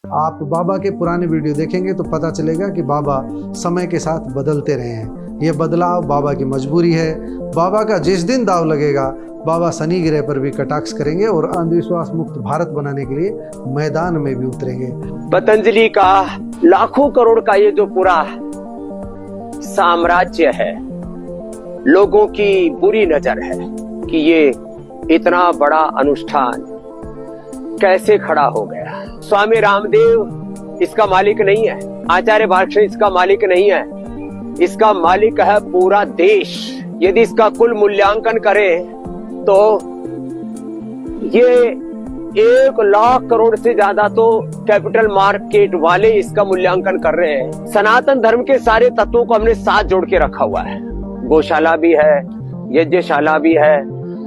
आप बाबा के पुराने वीडियो देखेंगे तो पता चलेगा कि बाबा समय के साथ बदलते रहे हैं। ये बदलाव बाबा की मजबूरी है। बाबा का जिस दिन दाव लगेगा बाबा शनि ग्रह पर भी कटाक्ष करेंगे और अंधविश्वास मुक्त भारत बनाने के लिए मैदान में भी उतरेंगे। पतंजलि का लाखों करोड़ का ये जो पूरा साम्राज्य है, लोगों की बुरी नजर है कि ये इतना बड़ा अनुष्ठान कैसे खड़ा हो गया। स्वामी रामदेव इसका मालिक नहीं है, आचार्य भाष्य इसका मालिक नहीं है, इसका मालिक है पूरा देश। यदि इसका कुल मूल्यांकन करें तो ये 1 लाख करोड़ से ज्यादा तो कैपिटल मार्केट वाले इसका मूल्यांकन कर रहे हैं। सनातन धर्म के सारे तत्वों को हमने साथ जोड़ के रखा हुआ है। गौशाला भी है, यज्ञशाला भी है,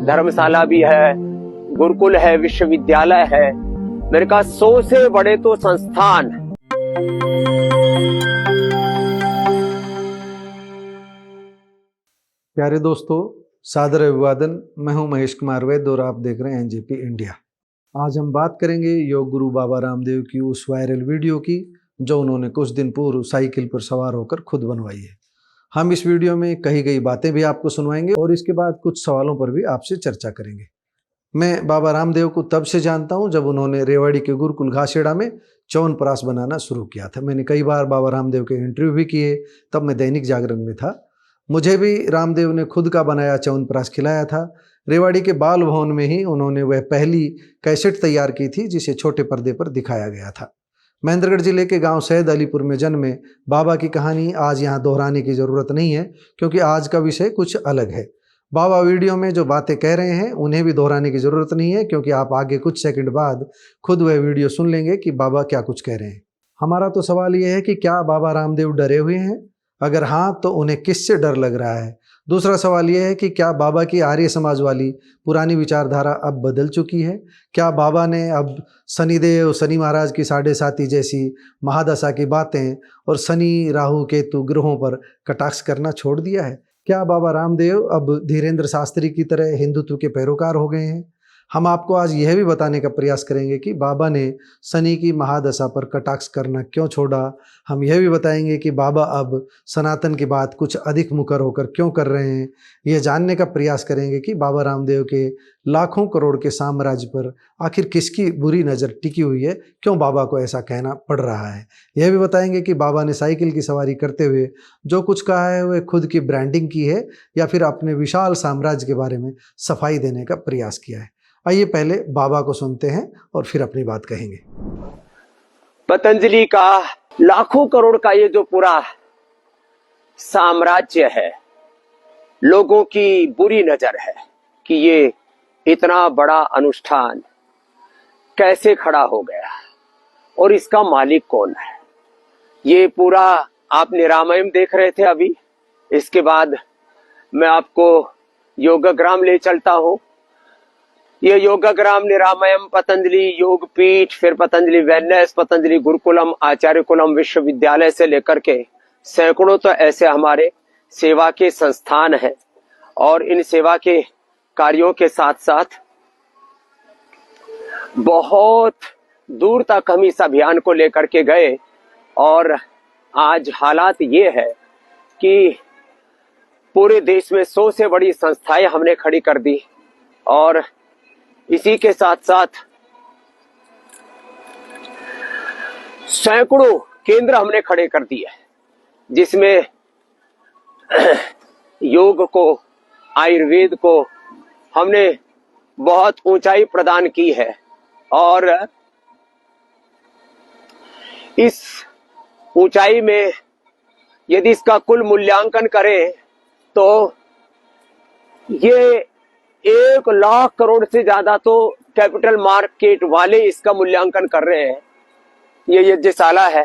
धर्मशाला भी है, गुरुकुल है, विश्वविद्यालय है। मेरे कहा 100 से बड़े तो संस्थान। प्यारे दोस्तों, सादर अभिवादन। मैं हूं महेश कुमार वैद्य और आप देख रहे हैं एनजेपी इंडिया। आज हम बात करेंगे योग गुरु बाबा रामदेव की उस वायरल वीडियो की जो उन्होंने कुछ दिन पूर्व साइकिल पर सवार होकर खुद बनवाई है। हम इस वीडियो में कही गई बातें भी आपको सुनवाएंगे और इसके बाद कुछ सवालों पर भी आपसे चर्चा करेंगे। मैं बाबा रामदेव को तब से जानता हूं जब उन्होंने रेवाड़ी के गुरुकुल घासेड़ा में च्यवनप्राश बनाना शुरू किया था। मैंने कई बार बाबा रामदेव के इंटरव्यू भी किए, तब मैं दैनिक जागरण में था। मुझे भी रामदेव ने खुद का बनाया च्यवनप्राश खिलाया था। रेवाड़ी के बाल भवन में ही उन्होंने वह पहली कैसेट तैयार की थी जिसे छोटे पर्दे पर दिखाया गया था। महेंद्रगढ़ जिले के गांव सैद अलीपुर में जन्मे बाबा की कहानी आज यहाँ दोहराने की ज़रूरत नहीं है, क्योंकि आज का विषय कुछ अलग है। बाबा वीडियो में जो बातें कह रहे हैं उन्हें भी दोहराने की ज़रूरत नहीं है, क्योंकि आप आगे कुछ सेकंड बाद खुद वह वीडियो सुन लेंगे कि बाबा क्या कुछ कह रहे हैं। हमारा तो सवाल यह है कि क्या बाबा रामदेव डरे हुए हैं? अगर हाँ, तो उन्हें किससे डर लग रहा है? दूसरा सवाल यह है कि क्या बाबा की आर्य समाज वाली पुरानी विचारधारा अब बदल चुकी है? क्या बाबा ने अब शनिदेव, शनि महाराज की 7.5 जैसी महादशा की बातें और शनि राहु केतु ग्रहों पर कटाक्ष करना छोड़ दिया है? क्या बाबा रामदेव अब धीरेन्द्र शास्त्री की तरह हिंदुत्व के पैरोकार हो गए हैं? हम आपको आज यह भी बताने का प्रयास करेंगे कि बाबा ने शनि की महादशा पर कटाक्ष करना क्यों छोड़ा। हम यह भी बताएंगे कि बाबा अब सनातन की बात कुछ अधिक मुखर होकर क्यों कर रहे हैं। यह जानने का प्रयास करेंगे कि बाबा रामदेव के लाखों करोड़ के साम्राज्य पर आखिर किसकी बुरी नज़र टिकी हुई है, क्यों बाबा को ऐसा कहना पड़ रहा है। यह भी बताएंगे कि बाबा ने साइकिल की सवारी करते हुए जो कुछ कहा है वह खुद की ब्रांडिंग की है या फिर अपने विशाल साम्राज्य के बारे में सफाई देने का प्रयास किया है। आइए पहले बाबा को सुनते हैं और फिर अपनी बात कहेंगे। पतंजलि का लाखों करोड़ का ये जो पूरा साम्राज्य है, लोगों की बुरी नजर है कि ये इतना बड़ा अनुष्ठान कैसे खड़ा हो गया और इसका मालिक कौन है। ये पूरा आप निरामयम देख रहे थे अभी, इसके बाद मैं आपको योगग्राम ले चलता हूं। ये योगग्राम, निरामयम, पतंजलि योग पीठ, फिर पतंजलि वेलनेस, पतंजलि गुरुकुलम, आचार्य कुलम विश्वविद्यालय से लेकर के सैकड़ों तो ऐसे हमारे सेवा के संस्थान हैं। और इन सेवा के कार्यों के साथ साथ बहुत दूर तक हम इस अभियान को लेकर के गए और आज हालात ये है कि पूरे देश में 100 से बड़ी संस्थाएं हमने खड़ी कर दी और इसी के साथ साथ सैकड़ों केंद्र हमने खड़े कर दिए, जिसमें योग को, आयुर्वेद को हमने बहुत ऊंचाई प्रदान की है। और इस ऊंचाई में यदि इसका कुल मूल्यांकन करें तो ये 1 लाख करोड़ से ज्यादा तो कैपिटल मार्केट वाले इसका मूल्यांकन कर रहे हैं। ये यज्ञशाला है,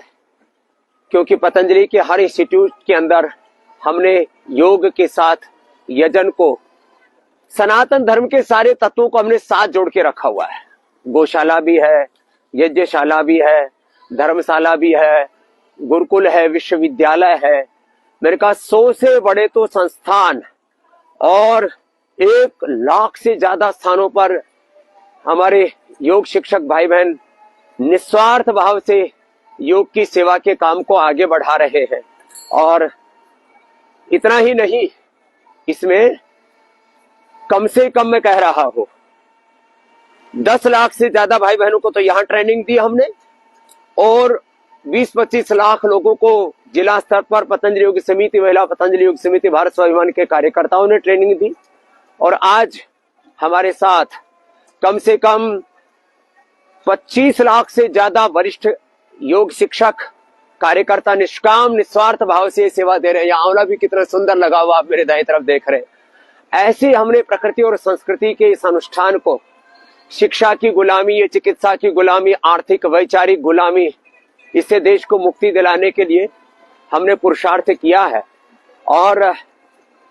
क्योंकि पतंजलि के हर इंस्टीट्यूट के अंदर हमने योग के साथ यजन को, सनातन धर्म के सारे तत्वों को हमने साथ जोड़ के रखा हुआ है। गौशाला भी है, यज्ञशाला भी है, धर्मशाला भी है, गुरुकुल है, विश्वविद्यालय है। मेरे कहा 100 से बड़े तो संस्थान और 1 लाख से ज्यादा स्थानों पर हमारे योग शिक्षक भाई बहन निस्वार्थ भाव से योग की सेवा के काम को आगे बढ़ा रहे हैं। और इतना ही नहीं, इसमें कम से कम मैं कह रहा हूं 10 लाख से ज्यादा भाई बहनों को तो यहां ट्रेनिंग दी हमने, और 20-25 लाख लोगों को जिला स्तर पर पतंजलि योग समिति, महिला पतंजलि योग समिति, भारत स्वाभिमान के कार्यकर्ताओं ने ट्रेनिंग दी। और आज हमारे साथ कम से कम 25 लाख से ज्यादा वरिष्ठ योग शिक्षक कार्यकर्ता निष्काम निस्वार्थ भाव से सेवा दे रहे हैं। आंवला भी कितना सुंदर लगा हुआ आप मेरे दाएं तरफ देख रहे हैं। ऐसे हमने प्रकृति और संस्कृति के इस अनुष्ठान को शिक्षा की गुलामी, ये चिकित्सा की गुलामी, आर्थिक वैचारिक गुलामी, इससे देश को मुक्ति दिलाने के लिए हमने पुरुषार्थ किया है। और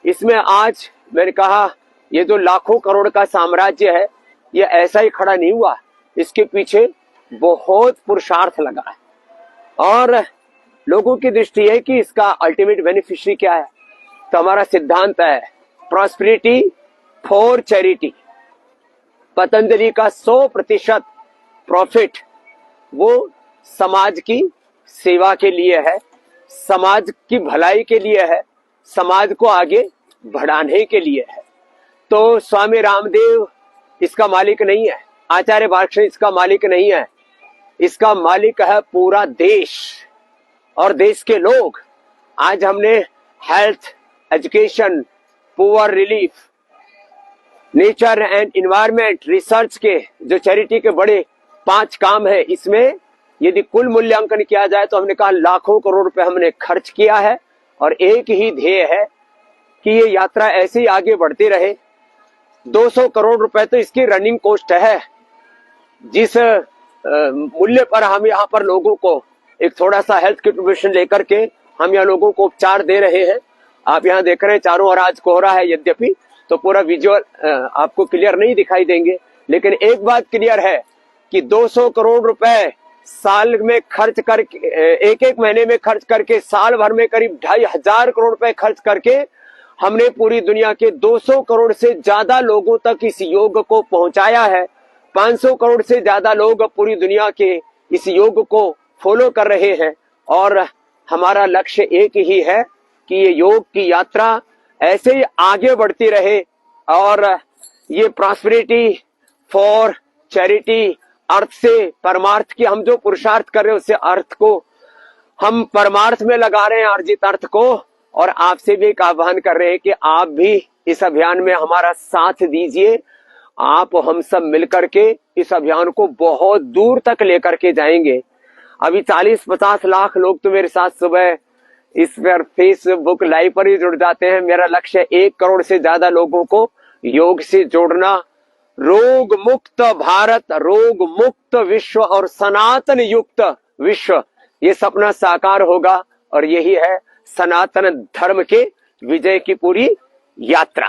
इसमें आज मैंने कहा ये जो लाखों करोड़ का साम्राज्य है, ये ऐसा ही खड़ा नहीं हुआ, इसके पीछे बहुत पुरुषार्थ लगा है। और लोगों की दृष्टि है कि इसका अल्टीमेट बेनिफिशियरी क्या है, तो हमारा सिद्धांत है प्रॉस्पेरिटी फॉर चैरिटी। पतंजलि का 100% प्रॉफिट वो समाज की सेवा के लिए है, समाज की भलाई के लिए है, समाज को आगे बढ़ाने के लिए है। तो स्वामी रामदेव इसका मालिक नहीं है, आचार्य बालकृष्ण इसका मालिक नहीं है, इसका मालिक है पूरा देश और देश के लोग। आज हमने health, education, poor relief, nature and environment, research के जो चैरिटी के बड़े 5 काम है, इसमें यदि कुल मूल्यांकन किया जाए तो हमने कहा लाखों करोड़ रुपए हमने खर्च किया है। और एक ही ध्येय है कि ये यात्रा ऐसे ही आगे बढ़ती रहे। 200 करोड़ रुपए तो इसकी रनिंग कॉस्ट है। जिस मूल्य पर हम यहाँ पर लोगों को एक थोड़ा सा हेल्थ की प्रिपरेशन लेकर के हम यहाँ लोगों को उपचार दे रहे हैं। आप यहाँ देख रहे हैं चारों ओर आज कोहरा है, यद्यपि तो पूरा विजुअल आपको क्लियर नहीं दिखाई देंगे, लेकिन एक बात क्लियर है कि 200 करोड़ रुपए साल में खर्च करके, एक महीने में खर्च करके, साल भर में करीब 2,500 करोड़ रुपए खर्च करके हमने पूरी दुनिया के 200 करोड़ से ज्यादा लोगों तक इस योग को पहुंचाया है। 500 करोड़ से ज्यादा लोग पूरी दुनिया के इस योग को फॉलो कर रहे हैं। और हमारा लक्ष्य एक ही है कि ये योग की यात्रा ऐसे ही आगे बढ़ती रहे और ये प्रॉस्पेरिटी फॉर चैरिटी, अर्थ से परमार्थ की हम जो पुरुषार्थ कर रहे हैं उससे अर्थ को हम परमार्थ में लगा रहे हैं, अर्जित अर्थ को। और आपसे भी एक आह्वान कर रहे हैं कि आप भी इस अभियान में हमारा साथ दीजिए। आप हम सब मिलकर के इस अभियान को बहुत दूर तक लेकर के जाएंगे। अभी 40-50 लाख लोग तो मेरे साथ सुबह इस पर फेसबुक लाइव पर ही जुड़ जाते हैं। मेरा लक्ष्य 1 करोड़ से ज्यादा लोगों को योग से जोड़ना। रोग मुक्त भारत, रोग मुक्त विश्व और सनातन युक्त विश्व, ये सपना साकार होगा। और यही है सनातन धर्म के विजय की पूरी यात्रा।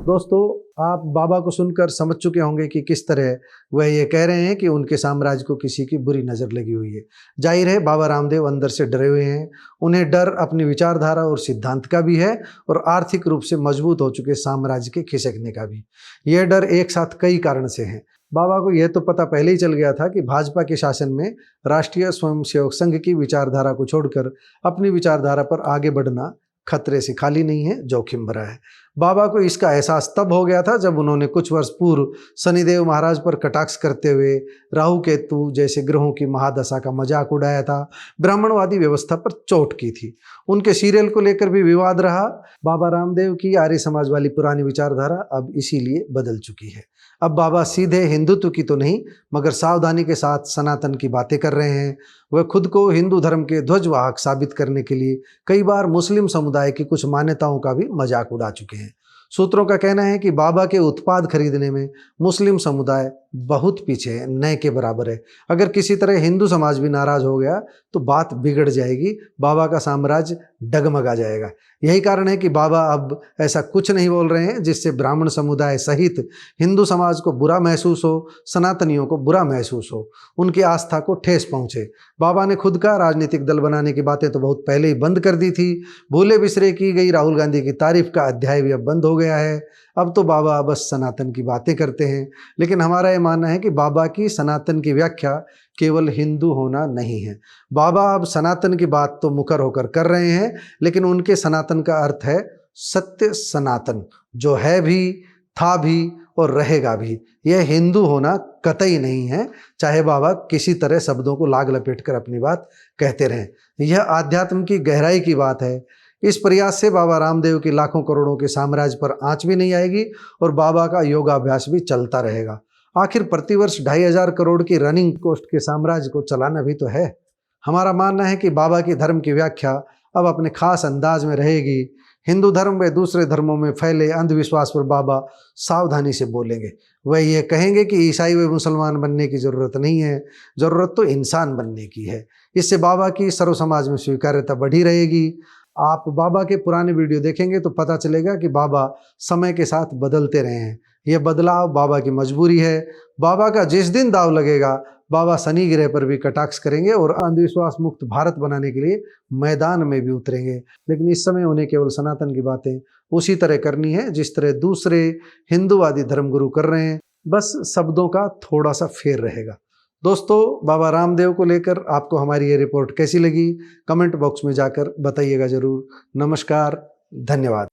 दोस्तों, आप बाबा को सुनकर समझ चुके होंगे कि किस तरह वह ये कह रहे हैं कि उनके साम्राज्य को किसी की बुरी नज़र लगी हुई है। जाहिर है बाबा रामदेव अंदर से डरे हुए हैं। उन्हें डर अपनी विचारधारा और सिद्धांत का भी है और आर्थिक रूप से मजबूत हो चुके साम्राज्य के खिसकने का भी। यह डर एक साथ कई कारण से है। बाबा को यह तो पता पहले ही चल गया था कि भाजपा के शासन में राष्ट्रीय स्वयंसेवक संघ की विचारधारा को छोड़कर अपनी विचारधारा पर आगे बढ़ना खतरे से खाली नहीं है, जोखिम भरा है। बाबा को इसका एहसास तब हो गया था जब उन्होंने कुछ वर्ष पूर्व शनिदेव महाराज पर कटाक्ष करते हुए राहु केतु जैसे ग्रहों की महादशा का मजाक उड़ाया था, ब्राह्मणवादी व्यवस्था पर चोट की थी। उनके सीरियल को लेकर भी विवाद रहा। बाबा रामदेव की आर्य समाज वाली पुरानी विचारधारा अब इसीलिए बदल चुकी है। अब बाबा सीधे हिंदुत्व की तो नहीं मगर सावधानी के साथ सनातन की बातें कर रहे हैं। वह खुद को हिंदू धर्म के ध्वजवाहक साबित करने के लिए कई बार मुस्लिम समुदाय की कुछ मान्यताओं का भी मजाक उड़ा चुके हैं। सूत्रों का कहना है कि बाबा के उत्पाद खरीदने में मुस्लिम समुदाय बहुत पीछे है, न के बराबर है। अगर किसी तरह हिंदू समाज भी नाराज हो गया तो बात बिगड़ जाएगी, बाबा का साम्राज्य डगमगा जाएगा। यही कारण है कि बाबा अब ऐसा कुछ नहीं बोल रहे हैं जिससे ब्राह्मण समुदाय सहित हिंदू समाज को बुरा महसूस हो, सनातनियों को बुरा महसूस हो, उनकी आस्था को ठेस पहुंचे। बाबा ने खुद का राजनीतिक दल बनाने की बातें तो बहुत पहले ही बंद कर दी थी। भूले बिसरे की गई राहुल गांधी की तारीफ का अध्याय भी अब बंद हो हो गया है, अब तो बाबा बस सनातन की बातें करते हैं। लेकिन हमारा ये मानना है कि बाबा की सनातन की व्याख्या केवल हिंदू होना नहीं है। बाबा अब सनातन की बात तो मुकर होकर कर रहे हैं, लेकिन उनके सनातन का अर्थ है सत्य सनातन, जो है भी, था भी और रहेगा भी। यह हिंदू होना कतई नहीं है, चाहे बाबा किसी तरह शब्दों को लाग लपेट कर अपनी बात कहते रहें। यह आध्यात्म की गहराई की बात है। इस प्रयास से बाबा रामदेव की लाखों करोड़ों के साम्राज्य पर आंच भी नहीं आएगी और बाबा का योगाभ्यास भी चलता रहेगा। आखिर प्रतिवर्ष 2500 करोड़ की रनिंग कॉस्ट के साम्राज्य को चलाना भी तो है। हमारा मानना है कि बाबा की धर्म की व्याख्या अब अपने खास अंदाज में रहेगी। हिंदू धर्म व दूसरे धर्मों में फैले अंधविश्वास पर बाबा सावधानी से बोलेंगे। वह ये कहेंगे कि ईसाई व मुसलमान बनने की जरूरत नहीं है, जरूरत तो इंसान बनने की है। इससे बाबा की सर्व समाज में स्वीकार्यता बढ़ी रहेगी। आप बाबा के पुराने वीडियो देखेंगे तो पता चलेगा कि बाबा समय के साथ बदलते रहे हैं। यह बदलाव बाबा की मजबूरी है। बाबा का जिस दिन दाव लगेगा, बाबा शनि ग्रह पर भी कटाक्ष करेंगे और अंधविश्वास मुक्त भारत बनाने के लिए मैदान में भी उतरेंगे। लेकिन इस समय उन्हें केवल सनातन की बातें उसी तरह करनी है जिस तरह दूसरे हिंदूवादी धर्मगुरु कर रहे हैं, बस शब्दों का थोड़ा सा फेर रहेगा। दोस्तों, बाबा रामदेव को लेकर आपको हमारी ये रिपोर्ट कैसी लगी, कमेंट बॉक्स में जाकर बताइएगा जरूर। नमस्कार, धन्यवाद।